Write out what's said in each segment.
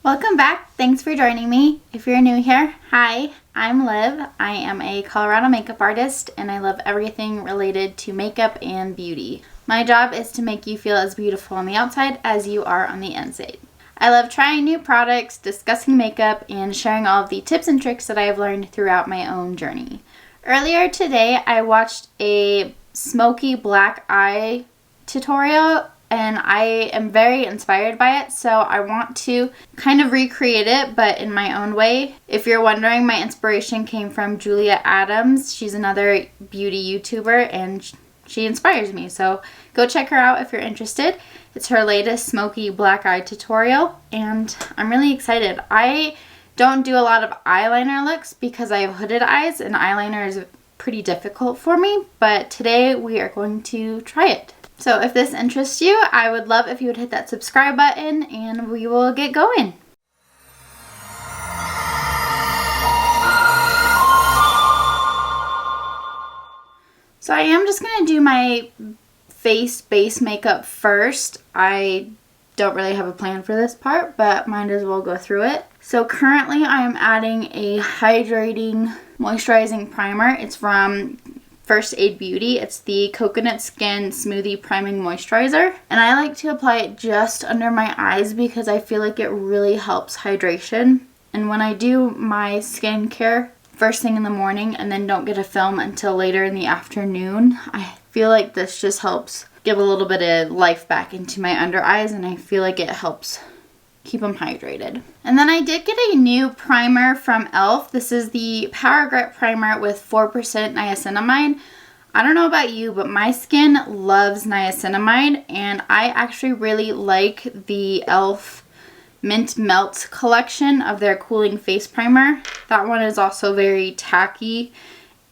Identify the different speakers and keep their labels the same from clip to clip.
Speaker 1: Welcome back. Thanks for joining me. If you're new here, hi, I'm Liv. I am a Colorado makeup artist and I love everything related to makeup and beauty. My job is to make you feel as beautiful on the outside as you are on the inside. I love trying new products, discussing makeup, and sharing all of the tips and tricks that I have learned throughout my own journey. Earlier today, I watched a smoky black eye tutorial and I am very inspired by it, so I want to kind of recreate it, but in my own way. If you're wondering, my inspiration came from Julia Adams. She's another beauty YouTuber and she inspires me, so go check her out if you're interested. It's her latest smoky black eye tutorial and I'm really excited. I don't do a lot of eyeliner looks because I have hooded eyes and eyeliner is pretty difficult for me, but today we are going to try it. So if this interests you, I would love if you would hit that subscribe button and we will get going. So I am just going to do my face base makeup first. I don't really have a plan for this part, but might as well go through it. So currently I am adding a hydrating moisturizing primer. It's from First Aid Beauty. It's the Coconut Skin Smoothie Priming Moisturizer. And I like to apply it just under my eyes because I feel like it really helps hydration. And when I do my skincare first thing in the morning and then don't get a film until later in the afternoon, I feel like this just helps give a little bit of life back into my under eyes and I feel like it helps keep them hydrated. And then I did get a new primer from e.l.f. This is the Power Grip Primer with 4% niacinamide. I don't know about you, but my skin loves niacinamide and I actually really like the e.l.f. Mint Melt collection of their cooling face primer. That one is also very tacky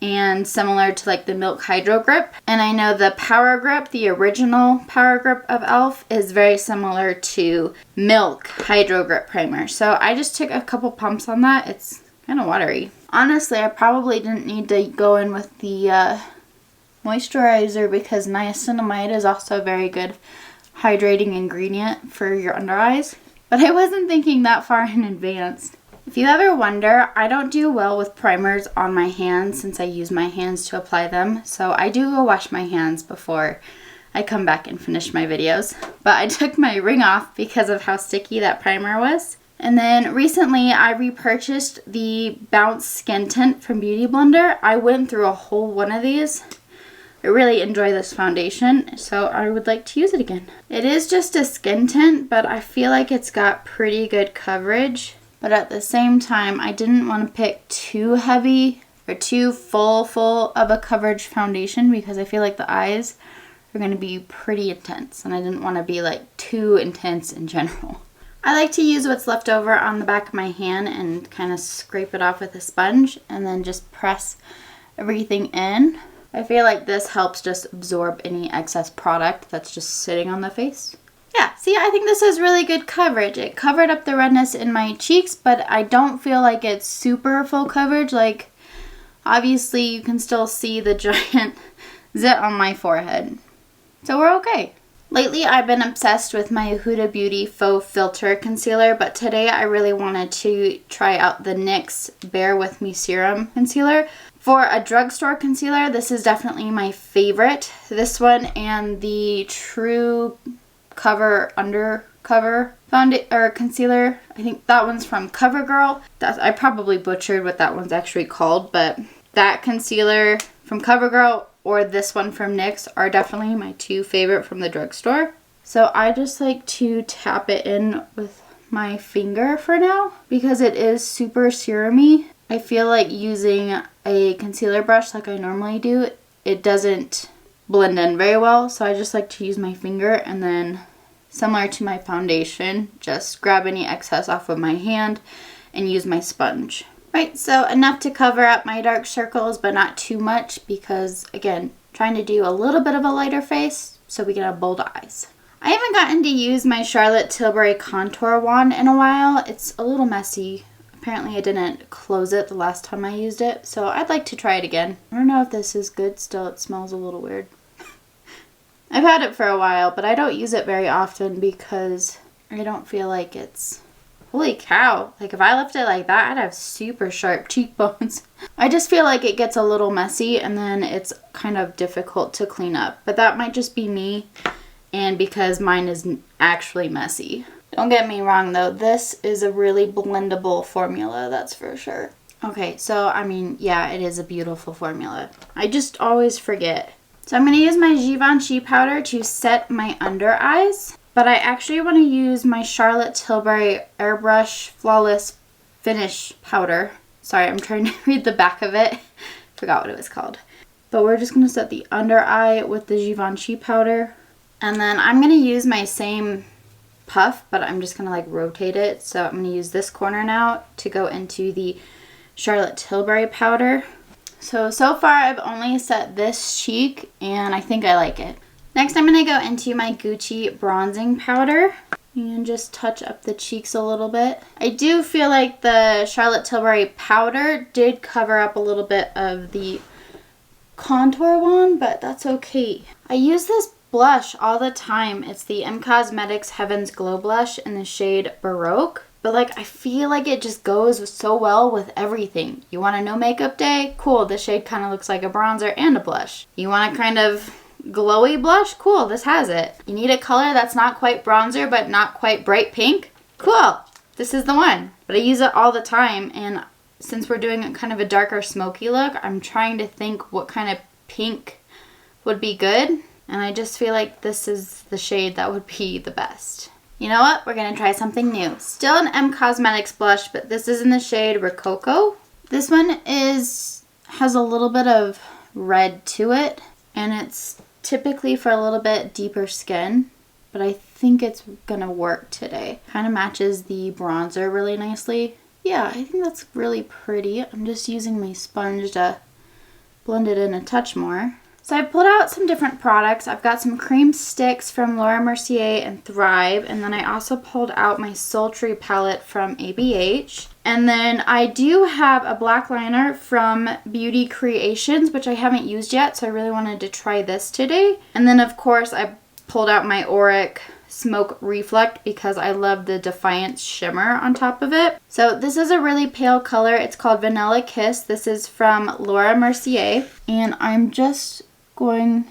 Speaker 1: and similar to like the Milk Hydro Grip. And I know the Power Grip, the original Power Grip of e.l.f. is very similar to Milk Hydro Grip Primer. So I just took a couple pumps on that. It's kind of watery. Honestly, I probably didn't need to go in with the moisturizer because niacinamide is also a very good hydrating ingredient for your under eyes. But I wasn't thinking that far in advance. If you ever wonder, I don't do well with primers on my hands since I use my hands to apply them. So I do go wash my hands before I come back and finish my videos. But I took my ring off because of how sticky that primer was. And then recently I repurchased the Bounce Skin Tint from Beauty Blender. I went through a whole one of these. I really enjoy this foundation, so I would like to use it again. It is just a skin tint, but I feel like it's got pretty good coverage. But at the same time, I didn't want to pick too heavy or too full of a coverage foundation because I feel like the eyes are going to be pretty intense and I didn't want to be like too intense in general. I like to use what's left over on the back of my hand and kind of scrape it off with a sponge and then just press everything in. I feel like this helps just absorb any excess product that's just sitting on the face. Yeah, see, I think this is really good coverage. It covered up the redness in my cheeks, but I don't feel like it's super full coverage. Like, obviously, you can still see the giant zit on my forehead. So we're okay. Lately, I've been obsessed with my Huda Beauty Faux Filter Concealer, but today I really wanted to try out the NYX Bear With Me Serum Concealer. For a drugstore concealer, this is definitely my favorite. This one and the True Cover Undercover concealer. I think that one's from CoverGirl. I probably butchered what that one's actually called, but that concealer from CoverGirl or this one from NYX are definitely my two favorite from the drugstore. So I just like to tap it in with my finger for now because it is super serumy. I feel like using a concealer brush like I normally do, it doesn't blend in very well, so I just like to use my finger and then, similar to my foundation, just grab any excess off of my hand and use my sponge. Right, so enough to cover up my dark circles, but not too much because, again, trying to do a little bit of a lighter face so we can have bold eyes. I haven't gotten to use my Charlotte Tilbury contour wand in a while. It's a little messy. Apparently I didn't close it the last time I used it, so I'd like to try it again. I don't know if this is good still. It smells a little weird. I've had it for a while, but I don't use it very often because I don't feel like it's holy cow. Like if I left it like that, I'd have super sharp cheekbones. I just feel like it gets a little messy and then it's kind of difficult to clean up. But that might just be me and because mine is actually messy. Don't get me wrong though, this is a really blendable formula, that's for sure. Okay, so I mean, yeah, it is a beautiful formula. I just always forget. So I'm going to use my Givenchy powder to set my under eyes. But I actually want to use my Charlotte Tilbury Airbrush Flawless Finish powder. Sorry, I'm trying to read the back of it. Forgot what it was called. But we're just going to set the under eye with the Givenchy powder. And then I'm going to use my same puff, but I'm just going to like rotate it. So I'm going to use this corner now to go into the Charlotte Tilbury powder. So far I've only set this cheek and I think I like it. Next I'm going to go into my Gucci bronzing powder and just touch up the cheeks a little bit. I do feel like the Charlotte Tilbury powder did cover up a little bit of the contour one, but that's okay. I use this blush all the time. It's the M Cosmetics Heaven's Glow Blush in the shade Baroque. But like, I feel like it just goes so well with everything. You want a no makeup day? Cool, this shade kind of looks like a bronzer and a blush. You want a kind of glowy blush? Cool, this has it. You need a color that's not quite bronzer but not quite bright pink? Cool, this is the one. But I use it all the time, and since we're doing kind of a darker smoky look, I'm trying to think what kind of pink would be good. And I just feel like this is the shade that would be the best. You know what? We're going to try something new. Still an M Cosmetics blush, but this is in the shade Rococo. This one has a little bit of red to it, and it's typically for a little bit deeper skin, but I think it's going to work today. Kind of matches the bronzer really nicely. Yeah, I think that's really pretty. I'm just using my sponge to blend it in a touch more. So I pulled out some different products. I've got some cream sticks from Laura Mercier and Thrive. And then I also pulled out my Sultry palette from ABH. And then I do have a black liner from Beauty Creations, which I haven't used yet. So I really wanted to try this today. And then of course I pulled out my Auric Smoke Reflect because I love the Defiance shimmer on top of it. So this is a really pale color. It's called Vanilla Kiss. This is from Laura Mercier. And I'm just going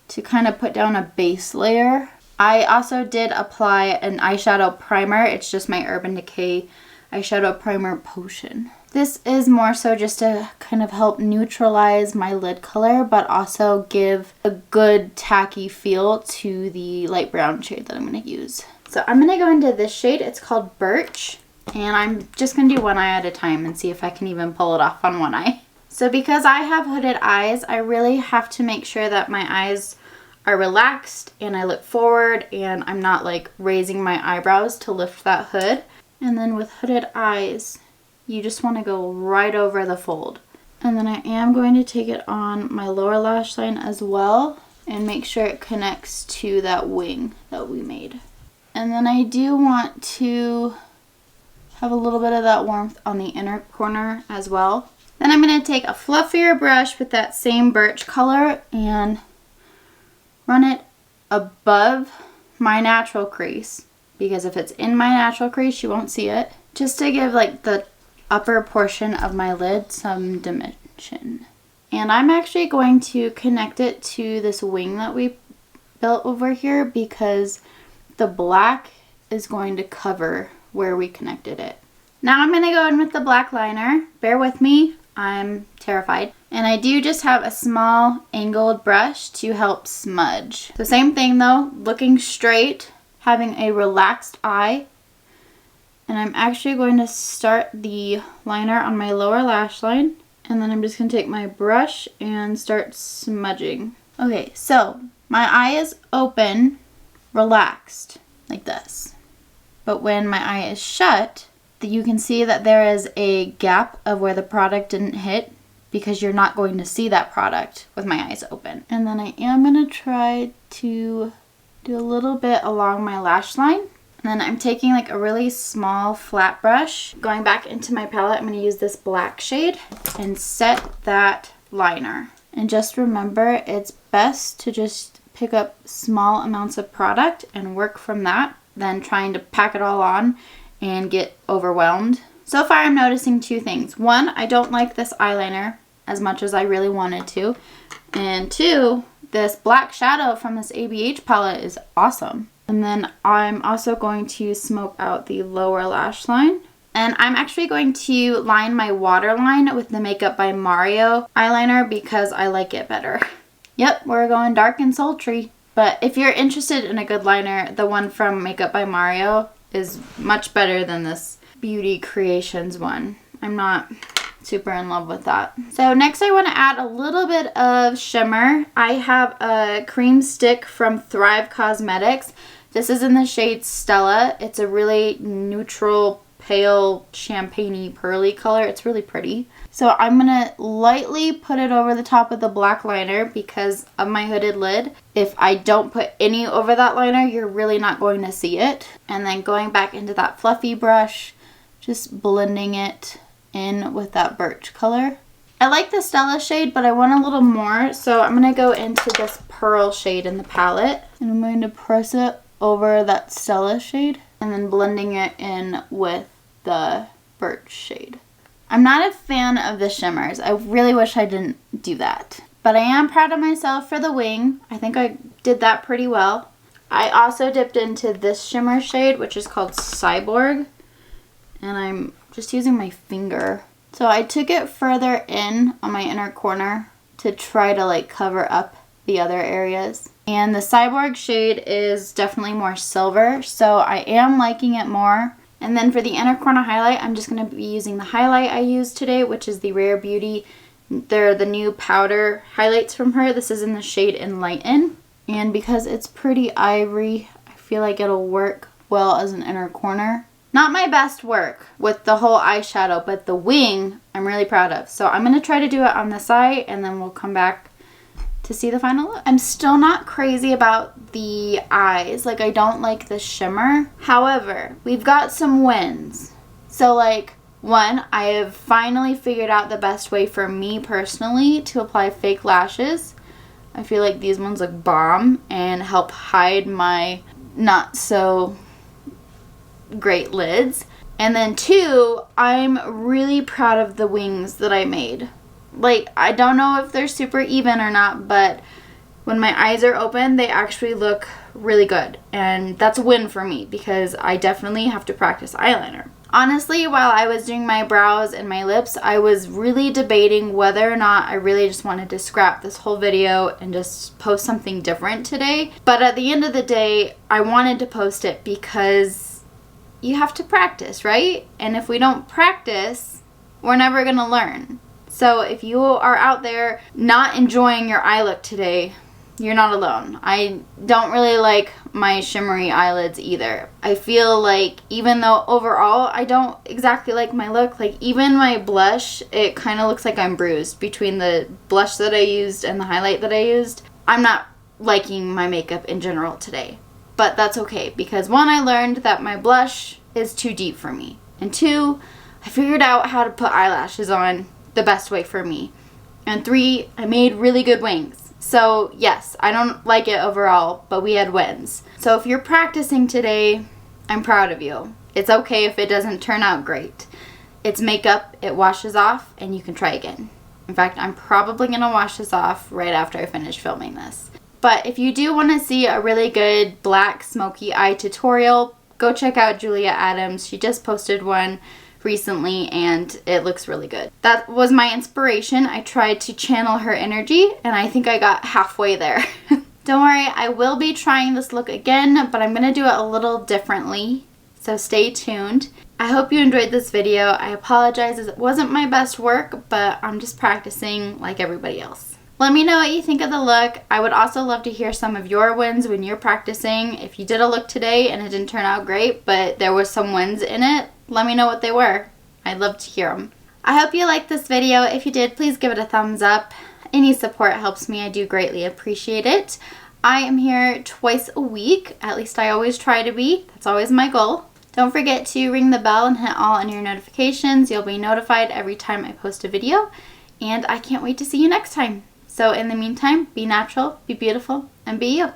Speaker 1: to kind of put down a base layer. I also did apply an eyeshadow primer. It's just my Urban Decay eyeshadow primer potion. This is more so just to kind of help neutralize my lid color, but also give a good tacky feel to the light brown shade that I'm going to use. So I'm going to go into this shade. It's called Birch, and I'm just going to do one eye at a time and see if I can even pull it off on one eye. So because I have hooded eyes, I really have to make sure that my eyes are relaxed and I look forward and I'm not like raising my eyebrows to lift that hood. And then with hooded eyes, you just want to go right over the fold. And then I am going to take it on my lower lash line as well and make sure it connects to that wing that we made. And then I do want to have a little bit of that warmth on the inner corner as well. Then I'm going to take a fluffier brush with that same birch color and run it above my natural crease, because if it's in my natural crease you won't see it, just to give like the upper portion of my lid some dimension. And I'm actually going to connect it to this wing that we built over here because the black is going to cover where we connected it. Now I'm going to go in with the black liner. Bear with me, I'm terrified. And I do just have a small angled brush to help smudge. So same thing though, looking straight, having a relaxed eye. And I'm actually going to start the liner on my lower lash line. And then I'm just going to take my brush and start smudging. Okay, so my eye is open, relaxed, like this. But when my eye is shut, you can see that there is a gap of where the product didn't hit because you're not going to see that product with my eyes open. And then I am going to try to do a little bit along my lash line. And then I'm taking like a really small flat brush, going back into my palette, I'm going to use this black shade and set that liner. And just remember, it's best to just pick up small amounts of product and work from that than trying to pack it all on and get overwhelmed. So far I'm noticing two things. One, I don't like this eyeliner as much as I really wanted to. And two, this black shadow from this ABH palette is awesome. And then I'm also going to smoke out the lower lash line. And I'm actually going to line my waterline with the Makeup by Mario eyeliner because I like it better. Yep, we're going dark and sultry. But if you're interested in a good liner, the one from Makeup by Mario is much better than this Beauty Creations one. I'm not super in love with that. So next I want to add a little bit of shimmer. I have a cream stick from Thrive Cosmetics. This is in the shade Stella. It's a really neutral, pale, champagne-y, pearly color. It's really pretty. So I'm going to lightly put it over the top of the black liner because of my hooded lid. If I don't put any over that liner, you're really not going to see it. And then going back into that fluffy brush, just blending it in with that birch color. I like the Stella shade, but I want a little more, so I'm going to go into this pearl shade in the palette, and I'm going to press it over that Stella shade, and then blending it in with the birch shade. I'm not a fan of the shimmers. I really wish I didn't do that, but I am proud of myself for the wing. I think I did that pretty well. I also dipped into this shimmer shade, which is called Cyborg, and I'm just using my finger. So I took it further in on my inner corner to try to like cover up the other areas. And the Cyborg shade is definitely more silver, so I am liking it more. And then for the inner corner highlight, I'm just going to be using the highlight I used today, which is the Rare Beauty. They're the new powder highlights from her. This is in the shade Enlighten. And because it's pretty ivory, I feel like it'll work well as an inner corner. Not my best work with the whole eyeshadow, but the wing I'm really proud of. So I'm going to try to do it on the side and then we'll come back to see the final look. I'm still not crazy about the eyes. Like, I don't like the shimmer. However, we've got some wins. So like, one, I have finally figured out the best way for me personally to apply fake lashes. I feel like these ones look bomb and help hide my not so great lids. And then two, I'm really proud of the wings that I made. Like, I don't know if they're super even or not, but when my eyes are open, they actually look really good. And that's a win for me because I definitely have to practice eyeliner. Honestly, while I was doing my brows and my lips, I was really debating whether or not I really just wanted to scrap this whole video and just post something different today. But at the end of the day, I wanted to post it because you have to practice, right? And if we don't practice, we're never gonna learn. So if you are out there not enjoying your eye look today, you're not alone. I don't really like my shimmery eyelids either. I feel like even though overall I don't exactly like my look, like even my blush, it kind of looks like I'm bruised between the blush that I used and the highlight that I used. I'm not liking my makeup in general today. But that's okay because one, I learned that my blush is too deep for me. And two, I figured out how to put eyelashes on the best way for me. And three, I made really good wings. So yes, I don't like it overall, but we had wins. So if you're practicing today, I'm proud of you. It's okay if it doesn't turn out great. It's makeup, it washes off, and you can try again. In fact, I'm probably going to wash this off right after I finish filming this. But if you do want to see a really good black smoky eye tutorial, go check out Julia Adams. She just posted one recently and it looks really good. That was my inspiration. I tried to channel her energy and I think I got halfway there. Don't worry, I will be trying this look again, but I'm going to do it a little differently. So stay tuned. I hope you enjoyed this video. I apologize as it wasn't my best work, but I'm just practicing like everybody else. Let me know what you think of the look. I would also love to hear some of your wins when you're practicing. If you did a look today and it didn't turn out great, but there was some wins in it, let me know what they were. I'd love to hear them. I hope you liked this video. If you did, please give it a thumbs up. Any support helps me. I do greatly appreciate it. I am here twice a week. At least I always try to be. That's always my goal. Don't forget to ring the bell and hit all on your notifications. You'll be notified every time I post a video. And I can't wait to see you next time. So in the meantime, be natural, be beautiful, and be you.